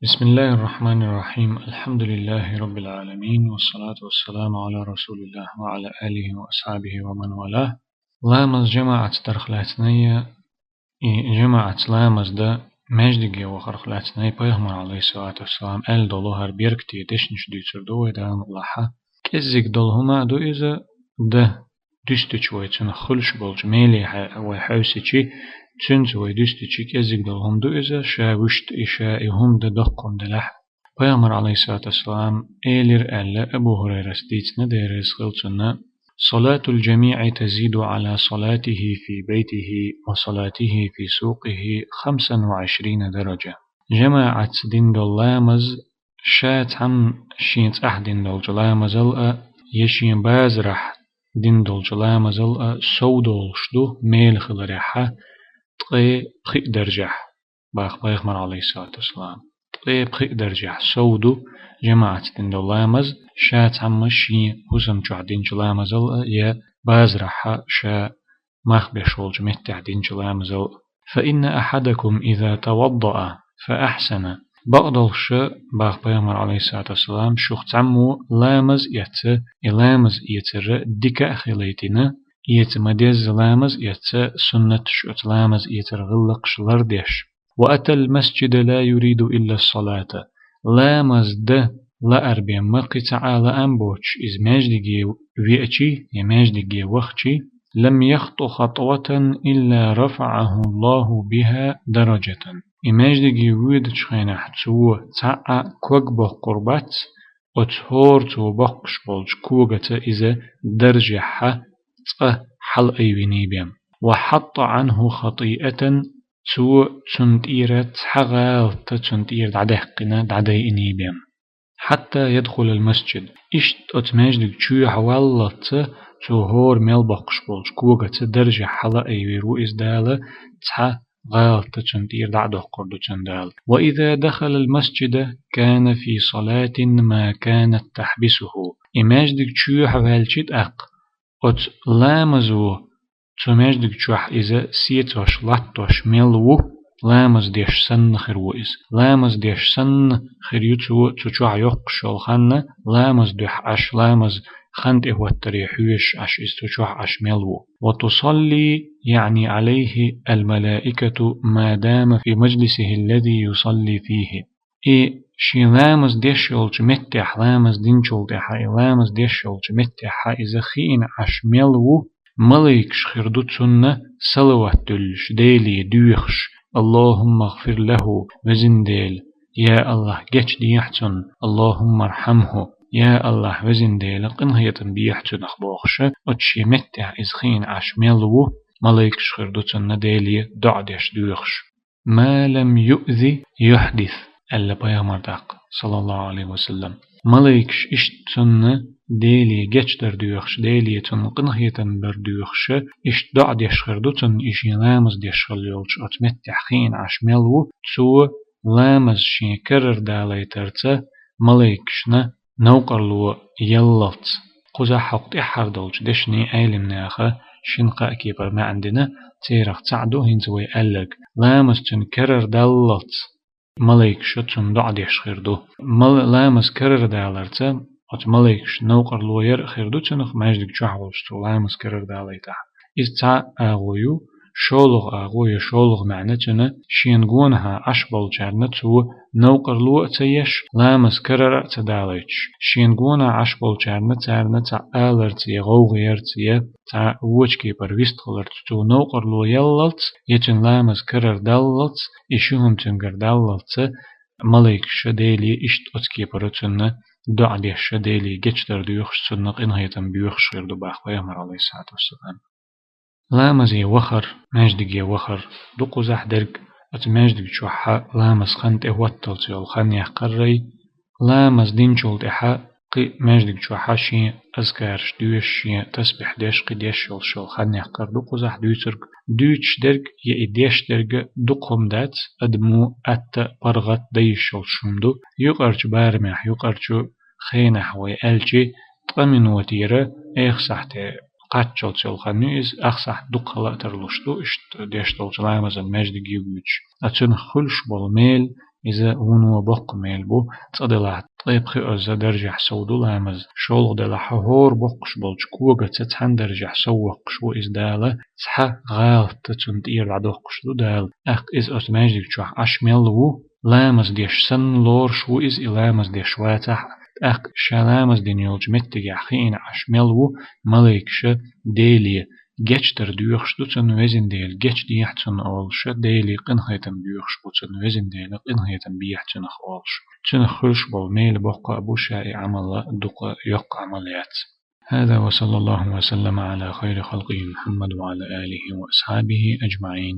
بسم الله الرحمن الرحيم. الحمد لله رب العالمين، والصلاة والسلام على رسول الله وعلى آله وأصحابه ومن والاه. لامز جماعة ترخلاتنية جماعة لامز دا مجدقية وخرخلاتنية بيغمر عليه الصلاة والسلام آل دولوهر بيركتي دشنش ديتر دو ودان الله كزيك دولهما دو إذا ده دستش ويتن خلش بولج ميلي ويحوسيشي تشنز ويدستشي كزيك دولهم دو إذا شاوشت إشائهم ده دقون دلح بيغمر عليه الصلاة والسلام إيلر ألا أبو هريرة ستيتنا ديريز خلطنا صلاة الجميع تزيد على صلاته في بيته وصلاته في سوقه 25 درجة. جماعة دين دولامز شات هم شينت أحدين دول جلامزل يشين بازرح دين دول جلامزل سودول شدو ميل خلرحة تقي بخي درجح باخمر عليه الصلاة والسلام تقي بخي درجح سودو جماعة دين دولامز شات هم شين هزم جعدين جلامزل يا بازرحة شا مخبشول جمتع دين جلامزل فإن أحدكم إذا توضأ فأحسن بقدرش باخ بيغمر عليه الصلاة والسلام شخص عمو لامز لامز يتر ديكا خليتنا يتمدز لامز سنة شوت لامز يتر غلق شلردش وأتى المسجد لا يريد إلا الصلاة لامز ده لا أربي مقي تعالى أنبوش إز ماجدقي ويأتي يماجدقي وخشي لم يخطو خطوة إلا رفعه الله بها درجة إماجدقي ويد تشخينا حتسو تعا كوك بق قربات وتهور تو بقش بولج كوغة إذا درجة حل أيويني بيم وحط عنه خطيئة تو تنتيرت حغال تنتير دعدهقنا دعديني بيم حتى يدخل المسجد إشت أتماجدق تشو حوالت تهور ميل بقش بولج كوغة درجة حل أيويرو إزدالة تح غال تشندير دعده قردو چندال وإذا دخل المسجد كان في صلاة ما كانت تحبسه إماجدك تشوح والشد أق أت لامزو تماجدك تشوح إذا سيتوش لطوش ملو لامز ديش سن خروئز لامز ديش سن خريوتو تشوح يقشل خن لامز ديح أش لامز خنت إهوتري حوش أش استشوح أش ملو وتصلي يعني عليه الملائكة ما دام في مجلسه الذي يصلي فيه شي لامز ديشولج متح لامز دينشولج لامز ديشولج متح إذا خين أش ملو ملائكش خردوتسن صلوات دلش ديلي دوخش اللهم اغفر له وزنديل يا الله جتش ديحتن اللهم ارحمه يا الله وزن ديلا قنهية بيحتن أخبوخش أتشي متع إزخين عش ملو ملايك شخردوتن ديلي دعدش دوخش ما لم يؤذي يحدث ألا بيامر داق صلى الله عليه وسلم ملايكش إشتن ديلي جتش در دوخش ديلي تن قنهية در دوخش إشت دعدش خردوتن إشي لامز ديش خليولش أتمتع خين عش ملو تو لامز شي كرر دالي ترتا ملايكشنا نوقرلو يلت قزا حقت إحر دولج دشني أيلم ناخا شنقا كيبر ما عندنا تيرخ تعدو هنزوي ألق لامس تنكرر دلت ملايك شتن دعديش خيردو لامس كرر دالرتا أت ملايكش نوقرلو ير خيردو تنخ ماجدك جحولشتو لامس كرر داليتا إز تا أغويو شولغ معناتنا شينغونها عشبل جارنتو نوقر لو تيش لامس كرر تداليش شينغونا عشبل جارنت آلرتي غوغيرتي تا وچكي برويست خلرتو نوقر لو يللت يتن لامس كرر دلت إشوهم تنقر دلت ملك شديلي إشت أتكي برتن دعدي شديلي جتر ديوخش سنق إنهيتن بيوخش غير دباخ ويامر عليه الصلاة والسلام لامزي وخر ماجدقي وخر دقو زح درق أت ماجدق شوحا لامز خنت إهوتل تيول خن يحقري لامز دينشول إحا قي ماجدق شوحا شي أذكارش دوش شي تسبح ديش قي ديش شول خن يحقر دقو زح دوترق دوتش درق يأديش درق دقهم دات أدمو أت برغت ديش شول شمدو يقرج بارمح يقرج خينح ويألجي طمن وتيرة إيخ سحتي قاتشل تشل خنيز أخصح دقلا ترلشتو إشت ديشتل جلامز المجد جيوج أتن خلش بالميل إذا ونو بق ميلبو تصدلا طيب خي أزا درجح سودو لامز شولغ دلا حهور بقش بولج كوغا تتحن درجح سوقش و إز دالا تحا غال تتون تير عدوقش دو دال أخ إز أتماجدك شوح أشملو لامز ديش سن لور شو إز إلامز ديش واتح أخ شلامز دين يولج متجع خين أشملو مليكش ديلي geçter düyüxştüçün vezin değil, geç diyahçın olşa deyli qınhaytan düyüxştüçün vezin değil, qınhaytan biyahçın olş. Çın xırş bol meyli boqqa bu şai amalla duqa yok amaliyat. هذا وصلى الله وسلم على خير خلقه محمد وعلى آله وأصحابه أجمعين.